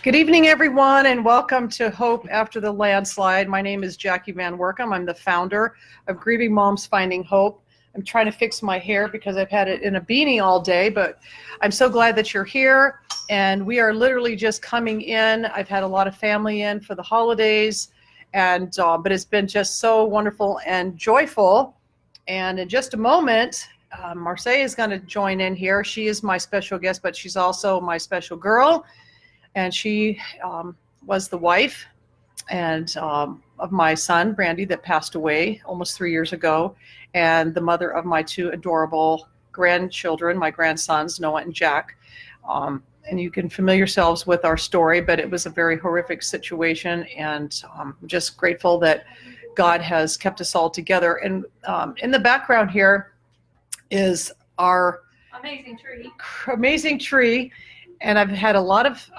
Good evening, everyone, and welcome to Hope After the Landslide. My name is Jackie Van Workum. I'm the founder of Grieving Moms Finding Hope. I'm trying to fix my hair because I've had it in a beanie all day, but I'm so glad that you're here. And we are literally just coming in. I've had a lot of family in for the holidays, and but it's been just so wonderful and joyful. And in just a moment, Marcai is going to join in here. She is my special guest, but she's also my special girl. And she was the wife of my son, Brandy, that passed away almost 3 years ago, and the mother of my two adorable grandchildren, my grandsons, Noah and Jacke. And you can familiar yourselves with our story, but it was a very horrific situation, and I'm just grateful that God has kept us all together. And in the background here is our amazing tree. And I've had a lot of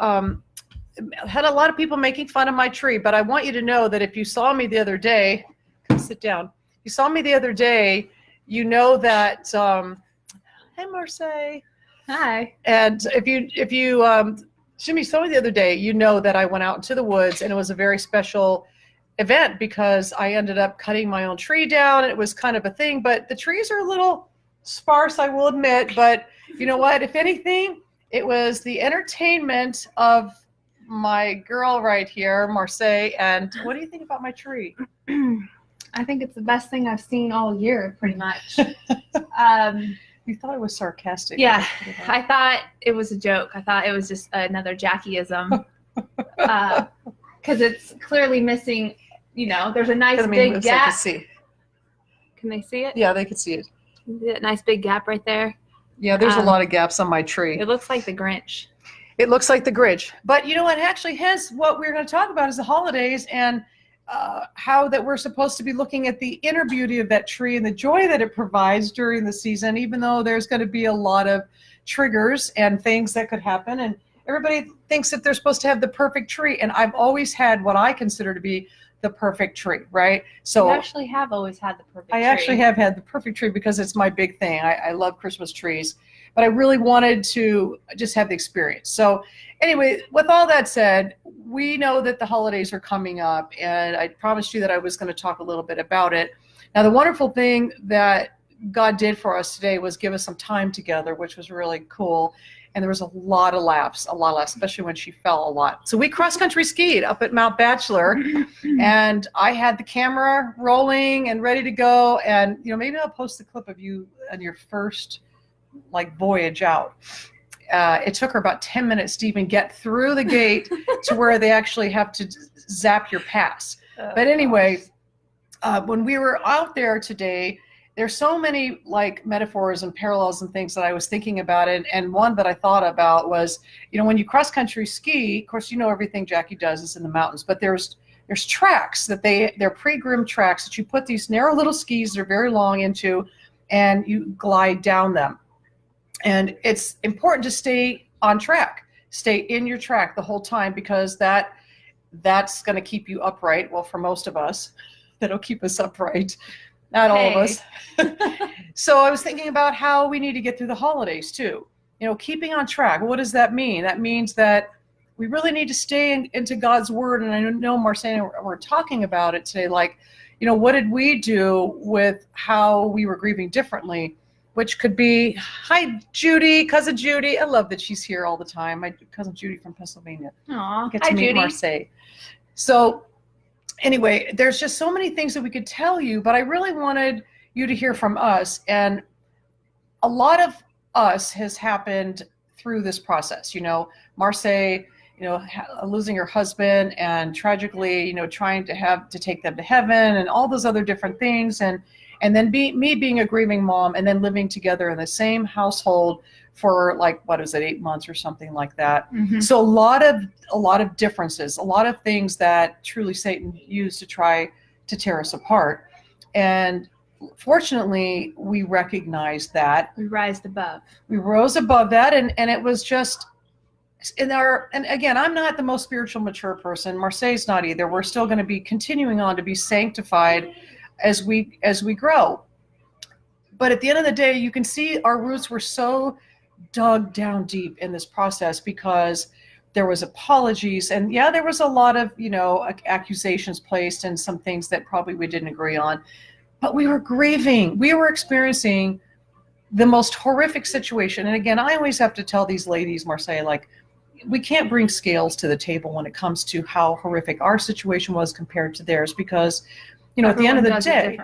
people making fun of my tree, but I want you to know that if you saw me the other day, come sit down. You saw me the other day, you know that. Hey, Marcai. Hi. And if you saw me the other day, you know that I went out into the woods, and it was a very special event because I ended up cutting my own tree down. It was kind of a thing, but the trees are a little sparse, I will admit. But you know what? If anything, it was the entertainment of my girl right here, Marcai. And what do you think about my tree? I think it's the best thing I've seen all year, pretty much. You thought it was sarcastic. Yeah, I thought it was a joke. I thought it was just another Jackieism. Because it's clearly missing, there's a nice big gap. Can they see it? Yeah, they can see it. A nice big gap right there. Yeah, there's a lot of gaps on my tree. It looks like the Grinch. It looks like the Grinch. But you know what? Actually, hence what we're going to talk about is the holidays and how that we're supposed to be looking at the inner beauty of that tree and the joy that it provides during the season, even though there's going to be a lot of triggers and things that could happen. And everybody thinks that they're supposed to have the perfect tree. And I've always had what I consider to be the perfect tree, right? So you actually have always had the perfect tree. I actually have had the perfect tree because it's my big thing. I love Christmas trees, but I really wanted to just have the experience. So anyway, with all that said, we know that the holidays are coming up, and I promised you that I was going to talk a little bit about it. Now, the wonderful thing that God did for us today was give us some time together, which was really cool. And there was a lot of laughs, especially when she fell a lot. So we cross-country skied up at Mount Bachelor, and I had the camera rolling and ready to go. And, maybe I'll post the clip of you on your first, voyage out. It took her about 10 minutes to even get through the gate to where they actually have to zap your pass. But anyway, when we were out there today, there's so many metaphors and parallels and things that I was thinking about it. And one that I thought about was, when you cross country ski, of course, everything Jackie does is in the mountains, but there's tracks that they're pre-groomed tracks that you put these narrow little skis that are very long into, and you glide down them. And it's important to stay on track, stay in your track the whole time, because that's going to keep you upright. Well, for most of us, that'll keep us upright. Not all of us. So I was thinking about how we need to get through the holidays too. Keeping on track. What does that mean? That means that we really need to stay into God's word. And I know Marcai and I were talking about it today. What did we do with how we were grieving differently? Which could be, hi, Judy, cousin Judy. I love that she's here all the time. My cousin Judy from Pennsylvania. Aw, get to meet Marcai. So anyway, there's just so many things that we could tell you, but I really wanted you to hear from us. And a lot of us has happened through this process. Marcai, losing her husband, and tragically, trying to take them to heaven, and all those other different things. And then me being a grieving mom, and then living together in the same household for 8 months or something like that. Mm-hmm. So a lot of differences, a lot of things that truly Satan used to try to tear us apart. And fortunately, we recognized that. We rose above. We rose above that, and it was just and again, I'm not the most spiritual mature person. Marcai's not either. We're still going to be continuing on to be sanctified as we grow. But at the end of the day, you can see our roots were so dug down deep in this process, because there was apologies, and yeah, there was a lot of, accusations placed and some things that probably we didn't agree on, but we were grieving. We were experiencing the most horrific situation. And again, I always have to tell these ladies, Marcai, like, we can't bring scales to the table when it comes to how horrific our situation was compared to theirs, because, at the end of the day,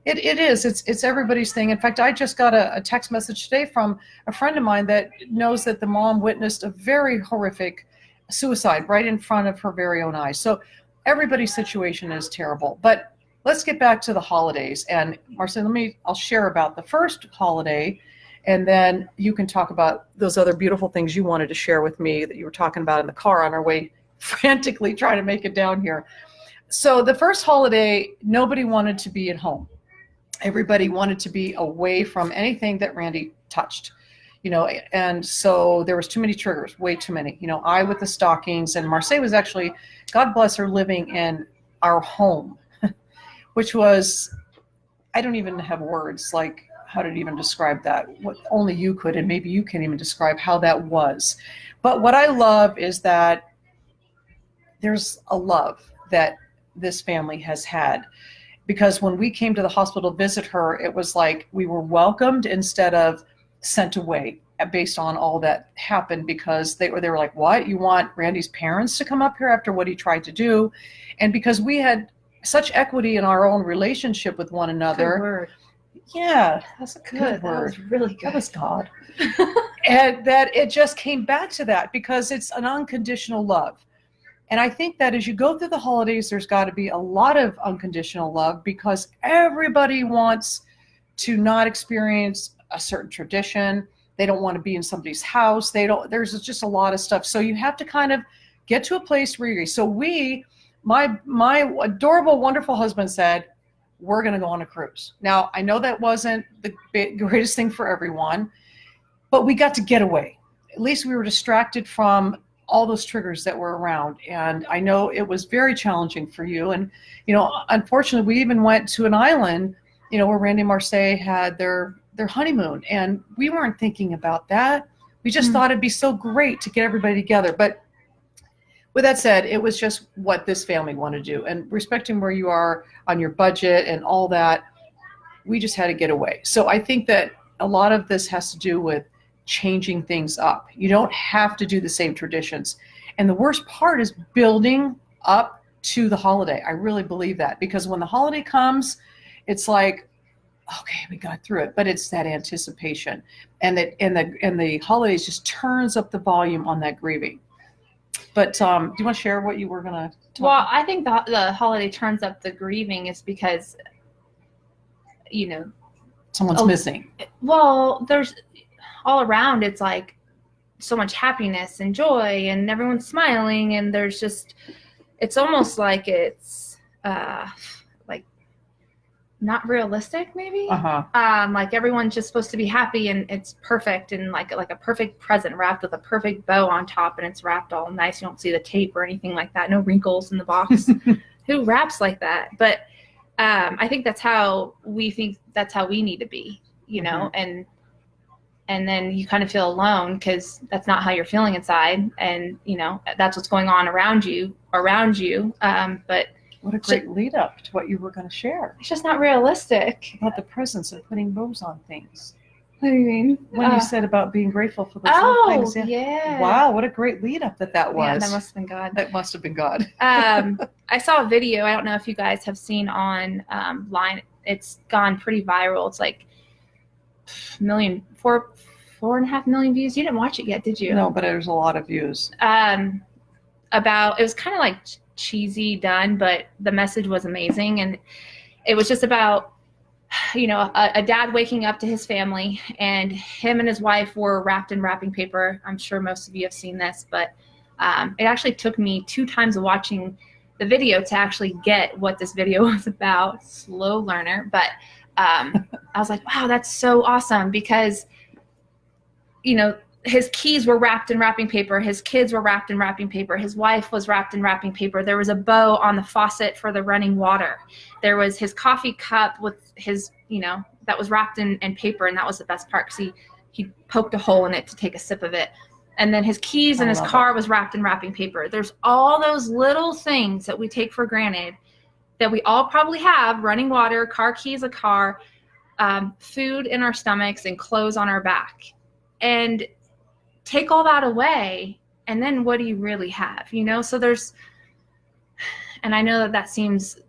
it is. It's everybody's thing. In fact, I just got a text message today from a friend of mine that knows that the mom witnessed a very horrific suicide right in front of her very own eyes. So everybody's situation is terrible. But let's get back to the holidays. And Marcai, I'll share about the first holiday, and then you can talk about those other beautiful things you wanted to share with me that you were talking about in the car on our way, frantically trying to make it down here. So the first holiday, nobody wanted to be at home. Everybody wanted to be away from anything that Randy touched, and so there was too many triggers, way too many. I with the stockings, and Marcai was actually, God bless her, living in our home, which was, I don't even have words, like how to even describe that. What only you could, and maybe you can't even describe how that was. But what I love is that there's a love that this family has had. Because when we came to the hospital to visit her, it was like we were welcomed instead of sent away based on all that happened, because they were like, what? You want Randy's parents to come up here after what he tried to do? And because we had such equity in our own relationship with one another. Good word. Yeah, that's a good word. That was really good. That was God. And that it just came back to that, because it's an unconditional love. And I think that as you go through the holidays, there's got to be a lot of unconditional love, because everybody wants to not experience a certain tradition. They don't want to be in somebody's house. There's just a lot of stuff. So you have to kind of get to a place where you're. So my adorable, wonderful husband said, we're going to go on a cruise. Now, I know that wasn't the greatest thing for everyone, but we got to get away. At least we were distracted from all those triggers that were around. And I know it was very challenging for you. And, unfortunately, we even went to an island, where Randy and Marcai had their honeymoon. And we weren't thinking about that. We just thought it'd be so great to get everybody together. But with that said, it was just what this family wanted to do. And respecting where you are on your budget and all that, we just had to get away. So I think that a lot of this has to do with changing things up. You don't have to do the same traditions. And the worst part is building up to the holiday. I really believe that, because when the holiday comes, it's like, okay, we got through it, but it's that anticipation, and the holidays just turns up the volume on that grieving. But do you want to share what you were going to talk about? Well, I think the holiday turns up the grieving is because, someone's missing. Well, there's all around, it's like so much happiness and joy, and everyone's smiling, and there's just, it's almost like it's like not realistic, maybe. Like everyone's just supposed to be happy, and it's perfect, and like a perfect present wrapped with a perfect bow on top, and it's wrapped all nice. You don't see the tape or anything like that. No wrinkles in the box. Who wraps like that? But I think that's how we need to be, and then you kind of feel alone, because that's not how you're feeling inside, and that's what's going on around you. But what a great lead up to what you were going to share. It's just not realistic. About the presence of putting bows on things. What do you mean? When you said about being grateful for those little things. Yeah. Wow, what a great lead up that was. Yeah, that must have been God. That must have been God. I saw a video. I don't know if you guys have seen on line. It's gone pretty viral. It's like 4.5 million views. You didn't watch it yet, did you? No, but there's a lot of views. It was kind of like cheesy done, but the message was amazing. And it was just about, a dad waking up to his family, and him and his wife were wrapped in wrapping paper. I'm sure most of you have seen this, but it actually took me 2 times of watching the video to actually get what this video was about. Slow learner. But I was like, wow, that's so awesome, because his keys were wrapped in wrapping paper. His kids were wrapped in wrapping paper. His wife was wrapped in wrapping paper. There was a bow on the faucet for the running water. There was his coffee cup with his, that was wrapped in paper. And that was the best part, because he poked a hole in it to take a sip of it. And then his keys in his car was wrapped in wrapping paper. There's all those little things that we take for granted that we all probably have: running water, car keys, a car, food in our stomachs, and clothes on our back. And take all that away, and then what do you really have? So and I know that seems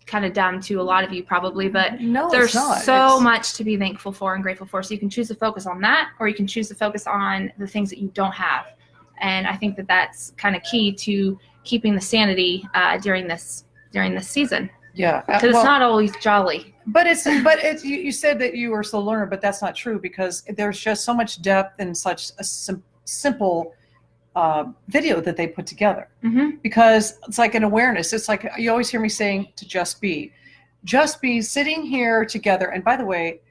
kind of dumb to a lot of you probably, but no, there's so much to be thankful for and grateful for. So you can choose to focus on that, or you can choose to focus on the things that you don't have. And I think that that's kind of key to keeping the sanity during this season. Yeah, because it's not always jolly. But you said that you were slow learner, but that's not true, because there's just so much depth in such a simple video that they put together. Mm-hmm. Because it's like an awareness. It's like you always hear me saying to just be sitting here together. And by the way,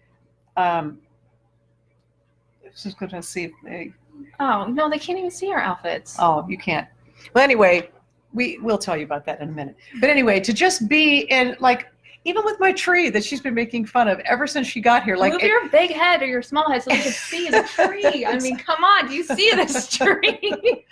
just going to see if they. Oh no, they can't even see our outfits. Oh, you can't. Well, anyway, we'll tell you about that in a minute. But anyway, to just be in, like, even with my tree that she's been making fun of ever since she got here. Like, move your big head or your small head so we can see the tree. I mean, come on, do you see this tree?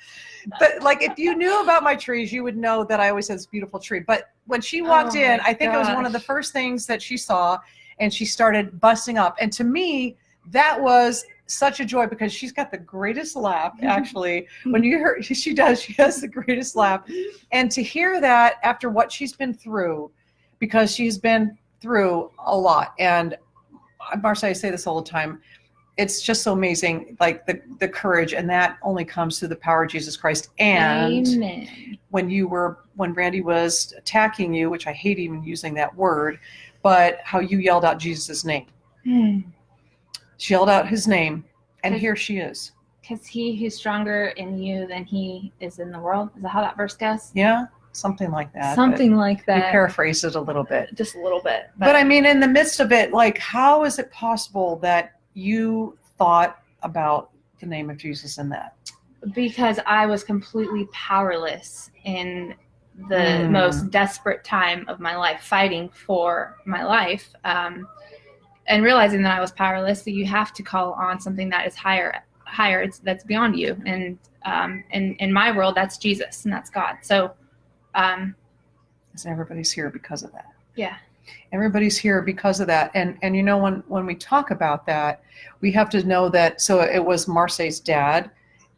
But like, if you knew about my trees, you would know that I always had this beautiful tree. But when she walked in, I think it was one of the first things that she saw, and she started busting up. And to me, that was such a joy, because she's got the greatest laugh, actually. When you hear, she has the greatest laugh. And to hear that after what she's been through, because she's been through a lot. And Marcai, I say this all the time, it's just so amazing, like the courage, and that only comes through the power of Jesus Christ. And Amen. When Randy was attacking you, which I hate even using that word, but how you yelled out Jesus' name. She yelled out his name, and here she is. Because he who's stronger in you than he is in the world. Is that how that verse goes? Yeah, something like that. Something like that. We paraphrased it a little bit. Just a little bit. But I mean, in the midst of it, like, how is it possible that you thought about the name of Jesus in that? Because I was completely powerless in the most desperate time of my life, fighting for my life, and realizing that I was powerless. So you have to call on something that is higher. That's beyond you. And in my world, that's Jesus, and that's God. So everybody's here because of that. Yeah. Everybody's here because of that. And when we talk about that, we have to know that, so it was Marcai's dad,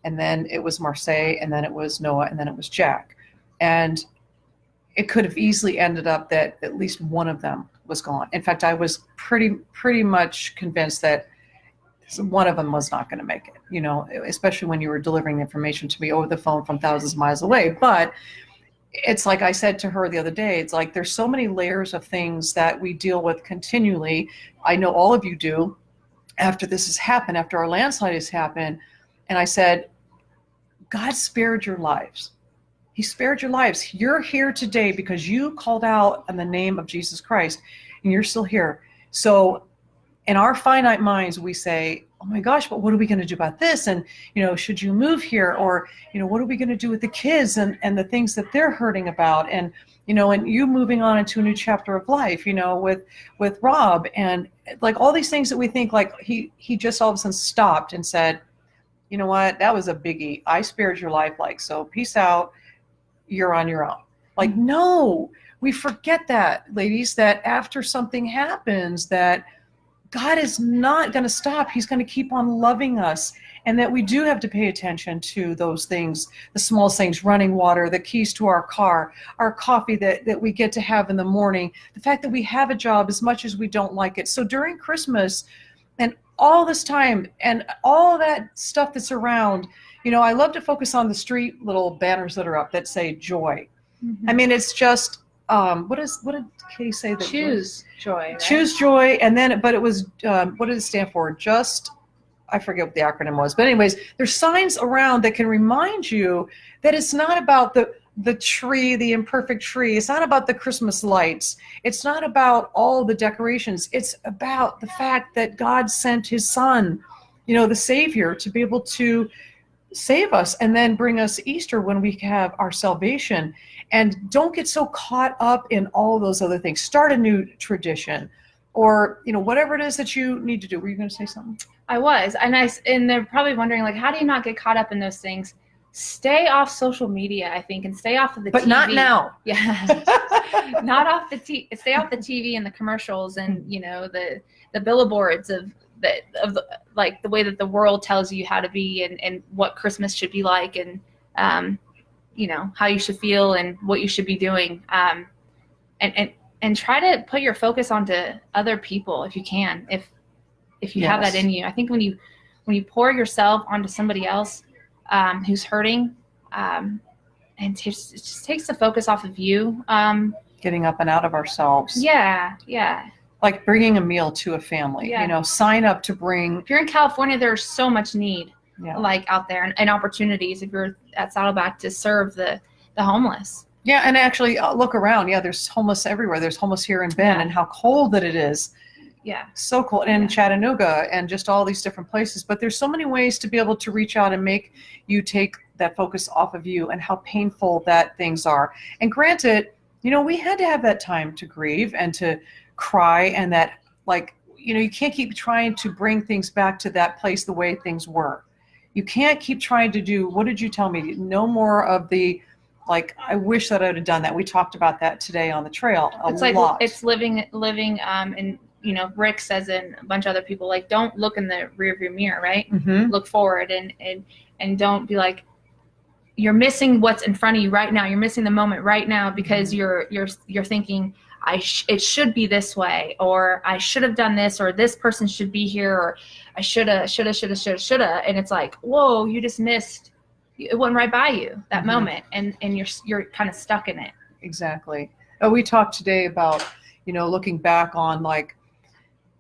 and then it was Marcai, and then it was Noah, and then it was Jack. And it could have easily ended up that at least one of them was gone. In fact, I was pretty much convinced that one of them was not going to make it, especially when you were delivering the information to me over the phone from thousands of miles away. But it's like I said to her the other day, it's like there's so many layers of things that we deal with continually. I know all of you do. After this has happened, after our landslide has happened, and I said, God spared your lives. He spared your lives. You're here today because you called out on the name of Jesus Christ, and you're still here. So in our finite minds, we say, oh my gosh, but what are we going to do about this? And, should you move here? Or, what are we going to do with the kids and the things that they're hurting about? And, and you moving on into a new chapter of life, with Rob, and like all these things that we think, like he just all of a sudden stopped and said, you know what, that was a biggie. I spared your life. Like, so peace out. You're on your own. Like, no, we forget that, ladies, that after something happens, that God is not going to stop. He's going to keep on loving us. And that we do have to pay attention to those things, the small things: running water, the keys to our car, our coffee that we get to have in the morning, the fact that we have a job as much as we don't like it. So during Christmas and all this time and all that stuff that's around, I love to focus on the street little banners that are up that say joy. Mm-hmm. I mean, it's just, what did Katie say? That choose joy. Right? Choose joy. And then, but it was, what did it stand for? I forget what the acronym was. But anyways, there's signs around that can remind you that it's not about the tree, the imperfect tree. It's not about the Christmas lights. It's not about all the decorations. It's about the fact that God sent his son, the Savior, to be able to save us and then bring us Easter when we have our salvation. And don't get so caught up in all those other things. Start a new tradition, or whatever it is that you need to do. Were you going to say something? I was. And they're probably wondering, like, how do you not get caught up in those things? Stay off social media, I think, and stay off of the TV. But not now. Yeah. Not off the stay off the TV and the commercials and, you know, the billboards of the like the way that the world tells you how to be and what Christmas should be like, and you know, how you should feel and what you should be doing. And try to put your focus onto other people if you can, if you have that in you. I think when you pour yourself onto somebody else who's hurting, and it just takes the focus off of you. Getting up and out of ourselves. Yeah. Like bringing a meal to a family. You know, sign up to bring. If you're in California, there's so much need, like out there, and opportunities. If you're at Saddleback, to serve the homeless. Yeah, and actually look around. Yeah, there's homeless everywhere. There's homeless here in Bend, and how cold that it is. Yeah. So cold. And in Chattanooga and just all these different places. But there's so many ways to be able to reach out and make you take that focus off of you and how painful that things are. And granted, you know, we had to have that time to grieve and to cry, and that, like, you know, you can't keep trying to bring things back to that place the way things were. You can't keep trying to do, what did you tell me? No more of the, like, I wish that I would have done that. We talked about that today on the trail a lot. It's living, and, you know, Rick says, and a bunch of other people, like, don't look in the rearview mirror, right? Mm-hmm. Look forward, and don't be like, you're missing what's in front of you right now. You're missing the moment right now because you're thinking, it should be this way, or I should have done this, or this person should be here, or I shoulda. And it's like, whoa, you just missed. It went right by you, that moment, and you're kind of stuck in it. Exactly. Oh, we talked today about, you know, looking back on, like,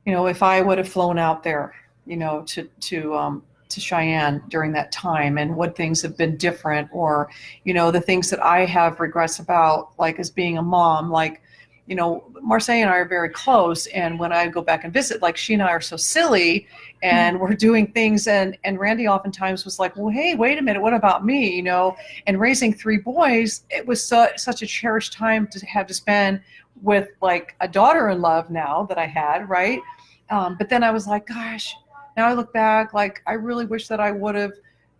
you know, if I would have flown out there, you know, to Cheyenne during that time, and what things have been different, or, you know, the things that I have regrets about, like as being a mom, like, you know, Marcai and I are very close, and when I go back and visit, like, she and I are so silly, and we're doing things, and Randy oftentimes was like, well, hey, wait a minute, what about me, you know? And raising 3 boys, it was such a cherished time to have to spend with, like, a daughter-in-law now that I had, right? But then I was like, gosh, now I look back, like, I really wish that I would have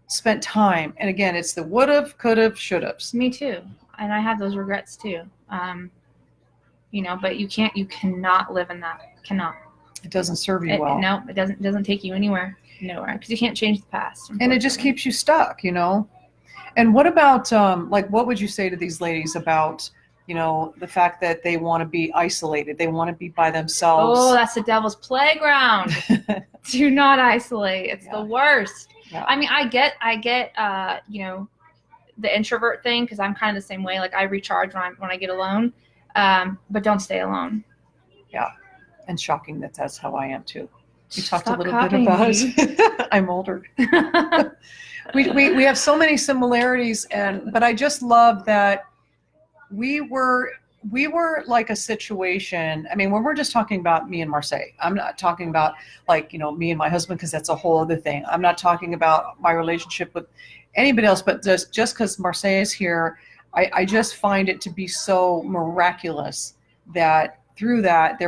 spent time. And again, it's the would have, could have, should have. Me too. And I have those regrets too. You know, but you cannot live in that. Cannot. It doesn't serve you well. No, it doesn't take you nowhere, because you can't change the past. And it just keeps you stuck, you know? And what about, like, what would you say to these ladies about, you know, the fact that they want to be isolated? They want to be by themselves. Oh, that's the devil's playground. Do not isolate. It's the worst. Yeah. I mean, I get, you know, the introvert thing, because I'm kind of the same way. Like, I recharge when I get alone. But don't stay alone. Yeah. And shocking that's how I am too. We talked a little bit about it. I'm older. we have so many similarities, but I just love that we were like a situation. I mean, when we're just talking about me and Marcai, I'm not talking about, like, you know, me and my husband, because that's a whole other thing. I'm not talking about my relationship with anybody else, but just because Marcai is here, I just find it to be so miraculous that through that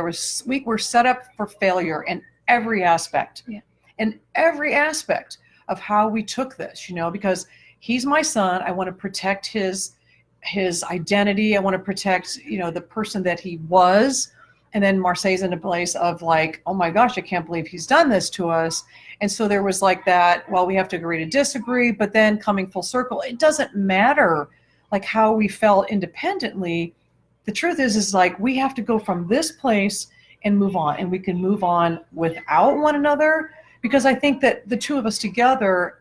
we were set up for failure in every aspect. Yeah. In every aspect of how we took this, you know, because he's my son. I want to protect his identity. I want to protect, you know, the person that he was. And then Marcai's in a place of, like, oh my gosh, I can't believe he's done this to us. And so there was like that, well, we have to agree to disagree, but then coming full circle, it doesn't matter, like, how we felt independently. The truth is like, we have to go from this place and move on, and we can move on without one another, because I think that the two of us together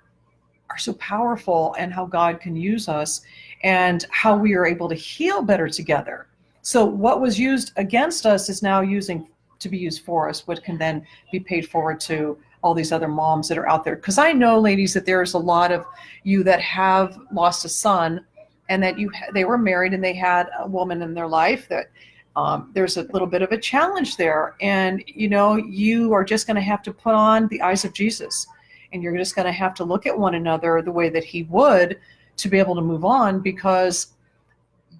are so powerful, and how God can use us, and how we are able to heal better together. So what was used against us is now to be used for us, what can then be paid forward to all these other moms that are out there. Because I know, ladies, that there's a lot of you that have lost a son, and that they were married and they had a woman in their life that there's a little bit of a challenge there. And, you know, you are just going to have to put on the eyes of Jesus, and you're just going to have to look at one another the way that he would, to be able to move on, because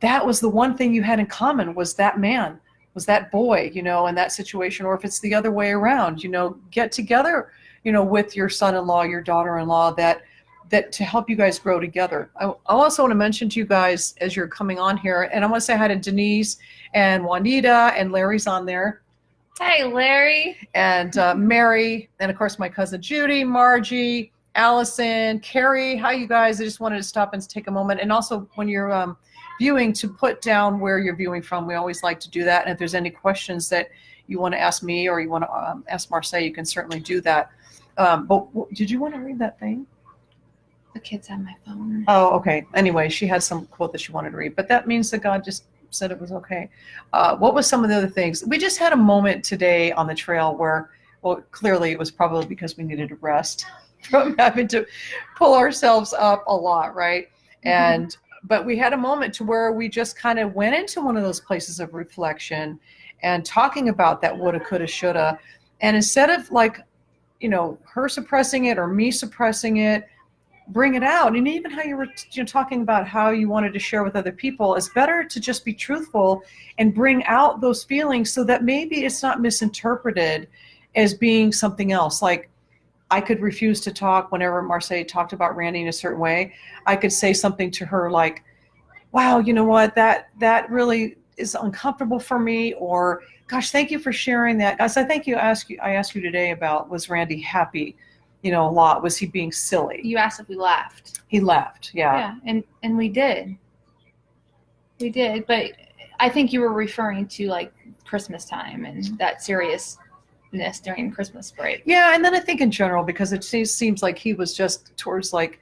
that was the one thing you had in common, was that man, was that boy, you know, in that situation. Or if it's the other way around, you know, get together, with your son-in-law, your daughter-in-law, that to help you guys grow together. I also want to mention to you guys as you're coming on here, and I want to say hi to Denise and Juanita, and Larry's on there. Hey, Larry. And Mary, and of course my cousin Judy, Margie, Allison, Carrie. Hi, you guys. I just wanted to stop and take a moment. And also when you're viewing, to put down where you're viewing from. We always like to do that. And if there's any questions that you want to ask me or you want to ask Marcai, you can certainly do that. But did you want to read that thing? The kids have my phone. Oh, okay. Anyway, she had some quote that she wanted to read, but that means that God just said it was okay. What was some of the other things? We just had a moment today on the trail where, well, clearly it was probably because we needed to rest from having to pull ourselves up a lot, right? And but we had a moment to where we just kind of went into one of those places of reflection and talking about that woulda, coulda, shoulda. And instead of like, her suppressing it or me suppressing it, bring it out. And even how you were talking about how you wanted to share with other people, it's better to just be truthful and bring out those feelings so that maybe it's not misinterpreted as being something else. Like I could refuse to talk whenever Marcai talked about Randy in a certain way. I could say something to her like, wow, you know what, that really is uncomfortable for me, or gosh, thank you for sharing that. Guys, I think I asked you today about, was Randy happy? A lot. Was he being silly? You asked if we laughed. He laughed, yeah. Yeah, and we did. We did, but I think you were referring to like Christmas time and that seriousness during Christmas break. Yeah, and then I think in general, because it seems like he was just towards like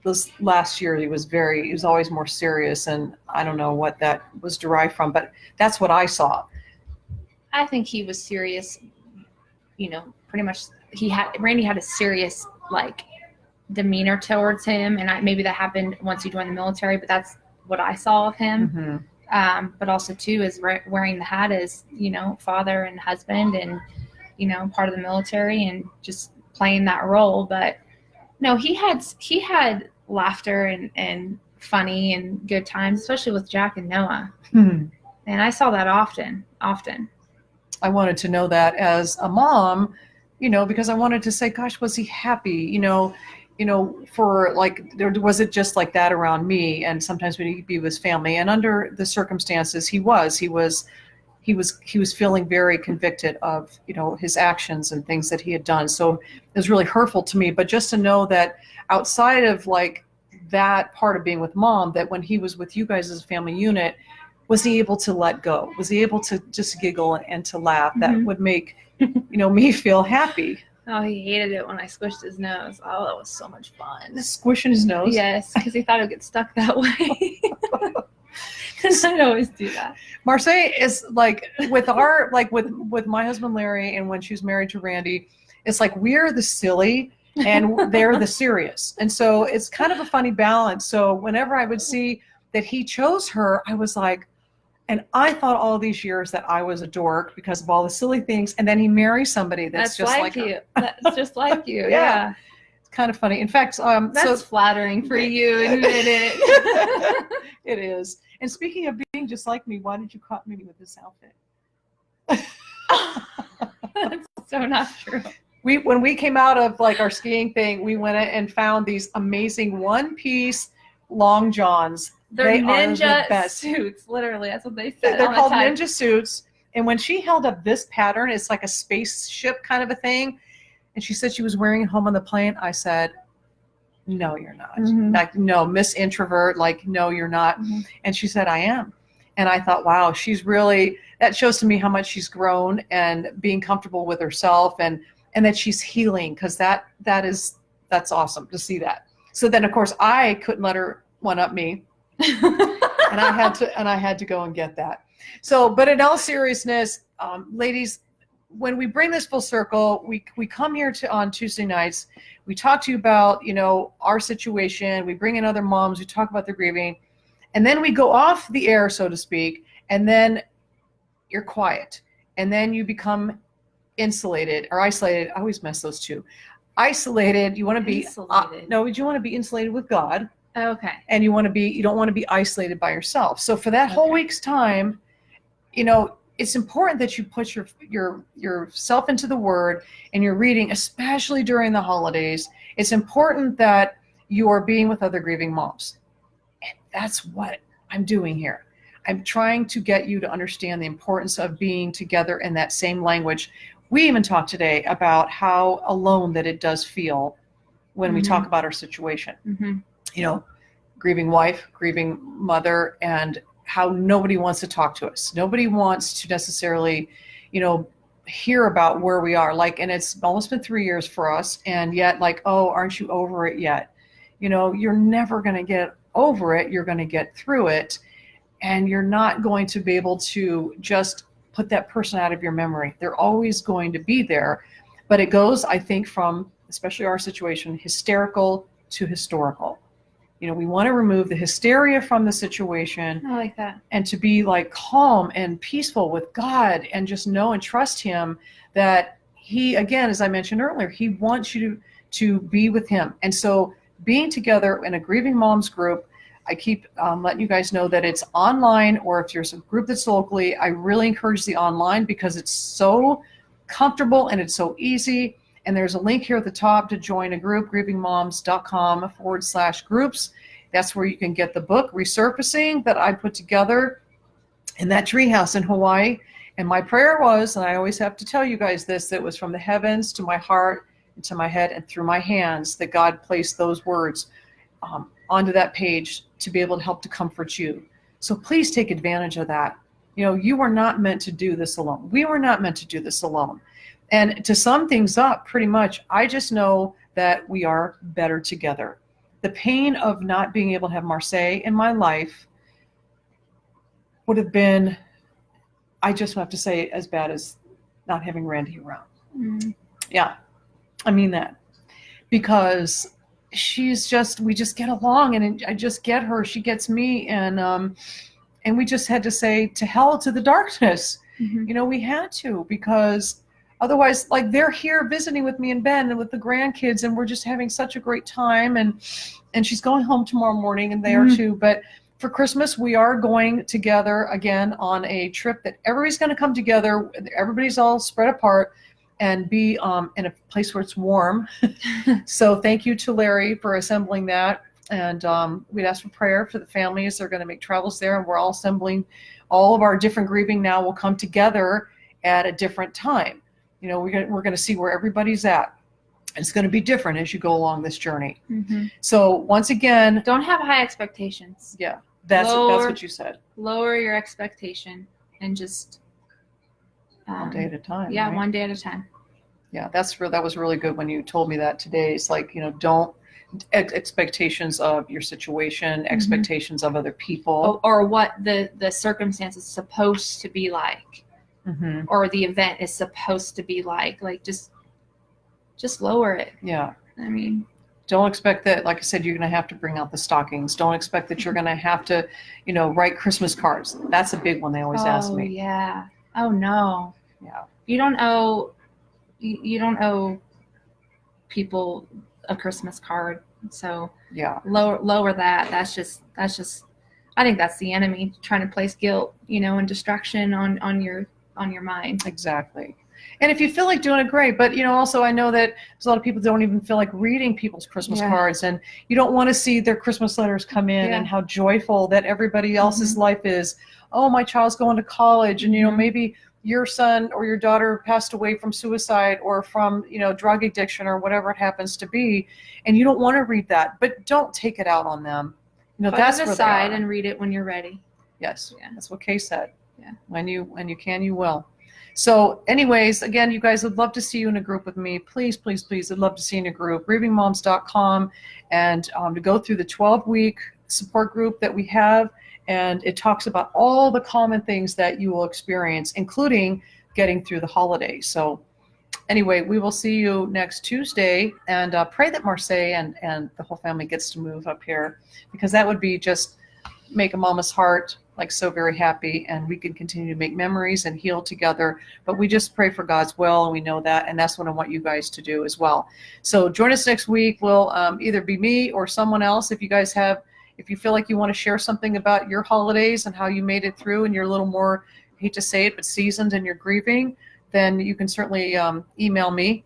this last year, he was always more serious, and I don't know what that was derived from, but that's what I saw. I think he was serious, pretty much. Randy had a serious like demeanor towards him, and maybe that happened once he joined the military, but that's what I saw of him. But also too is wearing the hat as father and husband, and part of the military, and just playing that role. But no, he had laughter and funny and good times, especially with Jack and Noah. And I saw that often. I wanted to know that as a mom, because I wanted to say, gosh, was he happy? For like, was it just like that around me? And sometimes when he'd be with his family, and under the circumstances, he was feeling very convicted of, his actions and things that he had done. So it was really hurtful to me. But just to know that outside of like that part of being with mom, that when he was with you guys as a family unit, was he able to let go? Was he able to just giggle and to laugh? That would make me feel happy. Oh, he hated it when I squished his nose. Oh, that was so much fun. Squishing his nose? Yes, because he thought it would get stuck that way. Because I'd always do that. Marcai is like with my husband Larry, and when she was married to Randy, it's like we're the silly and they're the serious. And so it's kind of a funny balance. So whenever I would see that he chose her, I was like, and I thought all these years that I was a dork because of all the silly things. And then he marries somebody that's just like you. Her. That's just like you. Yeah. It's kind of funny. In fact, that's flattering for you. Admit it. It is. And speaking of being just like me, why did you copy me with this outfit? That's so not true. When we came out of like our skiing thing, we went and found these amazing one-piece long johns. They're ninja suits, literally. That's what they said. They're called ninja suits. And when she held up this pattern, it's like a spaceship kind of a thing. And she said she was wearing it home on the plane. I said, no, you're not. Like, no, Miss Introvert, like, no, you're not. And she said, I am. And I thought, wow, that shows to me how much she's grown and being comfortable with herself, and that she's healing, because that's awesome to see that. So then, of course, I couldn't let her one up me. and I had to go and get that. So, but in all seriousness, ladies, when we bring this full circle, we come here on Tuesday nights, we talk to you about, our situation, we bring in other moms, we talk about their grieving, and then we go off the air, so to speak, and then you're quiet, and then you become insulated or isolated. I always mess those two. Isolated, you want to be, you want to be insulated with God. Okay. And you don't want to be isolated by yourself. So for that whole week's time, it's important that you put yourself into the Word and you're reading, especially during the holidays. It's important that you are being with other grieving moms. And that's what I'm doing here. I'm trying to get you to understand the importance of being together in that same language. We even talked today about how alone that it does feel when we talk about our situation. You know, grieving wife, grieving mother, and how nobody wants to talk to us. Nobody wants to necessarily, you know, hear about where we are. Like, and it's almost been 3 years for us. And yet, like, oh, aren't you over it yet? You know, you're never going to get over it. You're going to get through it. And you're not going to be able to just put that person out of your memory. They're always going to be there. But it goes, I think, from, especially our situation, hysterical to historical. You know, we want to remove the hysteria from the situation. I like that. And to be like calm and peaceful with God and just know and trust him that he, again, as I mentioned earlier, he wants you to be with him. And so being together in a grieving moms group, I keep letting you guys know that it's online, or if there's a group that's locally, I really encourage the online because it's so comfortable and it's so easy. And there's a link here at the top to join a group, grievingmoms.com/groups. That's where you can get the book, Resurfacing, that I put together in that treehouse in Hawaii. And my prayer was, and I always have to tell you guys this, that it was from the heavens to my heart and to my head and through my hands that God placed those words onto that page to be able to help to comfort you. So please take advantage of that. You know, you were not meant to do this alone. We were not meant to do this alone. And to sum things up, pretty much, I just know that we are better together. The pain of not being able to have Marcai in my life would have been, I just have to say, as bad as not having Randy around. Yeah, I mean that. Because she's just, we just get along, and I just get her, she gets me, and we just had to say to hell to the darkness. You know, we had to, because otherwise, like, they're here visiting with me and Ben and with the grandkids, and we're just having such a great time. And she's going home tomorrow morning, and they are too. But for Christmas, we are going together again on a trip that everybody's going to come together. Everybody's all spread apart and be in a place where it's warm. So thank you to Larry for assembling that. And we'd ask for prayer for the families. They're going to make travels there, and we're all assembling. All of our different grieving now will come together at a different time. You know, we're going to see where everybody's at. It's going to be different as you go along this journey. So once again, don't have high expectations. Yeah, that's what you said. Lower your expectation and just one day at a time. Yeah, right? One day at a time. Yeah, that was really good when you told me that today. It's like, you know, don't expectations of your situation, expectations of other people, or what the circumstance is supposed to be like. Or the event is supposed to be like just lower it. Yeah. I mean, don't expect that, like I said, you're going to have to bring out the stockings. Don't expect that you're going to have to, you know, write Christmas cards. That's a big one they always ask me. Yeah. Oh no. Yeah. You don't owe people a Christmas card. So yeah. Lower that. That's just I think that's the enemy trying to place guilt, you know, and distraction on your mind. Exactly. And if you feel like doing it, great. But, you know, also I know that there's a lot of people don't even feel like reading people's Christmas cards, and you don't want to see their Christmas letters come in and how joyful that everybody else's life is. Oh, my child's going to college, and, you know, maybe your son or your daughter passed away from suicide or from, you know, drug addiction or whatever it happens to be. And you don't want to read that, but don't take it out on them. You know, that's put it aside and read it when you're ready. Yes. Yeah. That's what Kay said. Yeah. When you can, you will. So anyways, again, you guys, would love to see you in a group with me. Please, please, please, I'd love to see you in a group. grievingmoms.com, and to go through the 12-week support group that we have. And it talks about all the common things that you will experience, including getting through the holidays. So anyway, we will see you next Tuesday, and pray that Marcai and the whole family gets to move up here, because that would be just make a mama's heart like so very happy, and we can continue to make memories and heal together. But we just pray for God's will, and we know that, and that's what I want you guys to do as well. So join us next week. We'll either be me or someone else. If you guys have, if you feel like you want to share something about your holidays and how you made it through, and you're a little more hate to say it, but seasoned in your grieving, then you can certainly email me,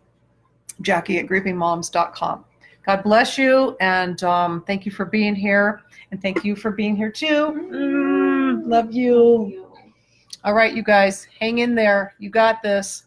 Jacke@grievingmoms.com. God bless you, and thank you for being here, and thank you for being here too. Love you. All right, you guys, hang in there. You got this.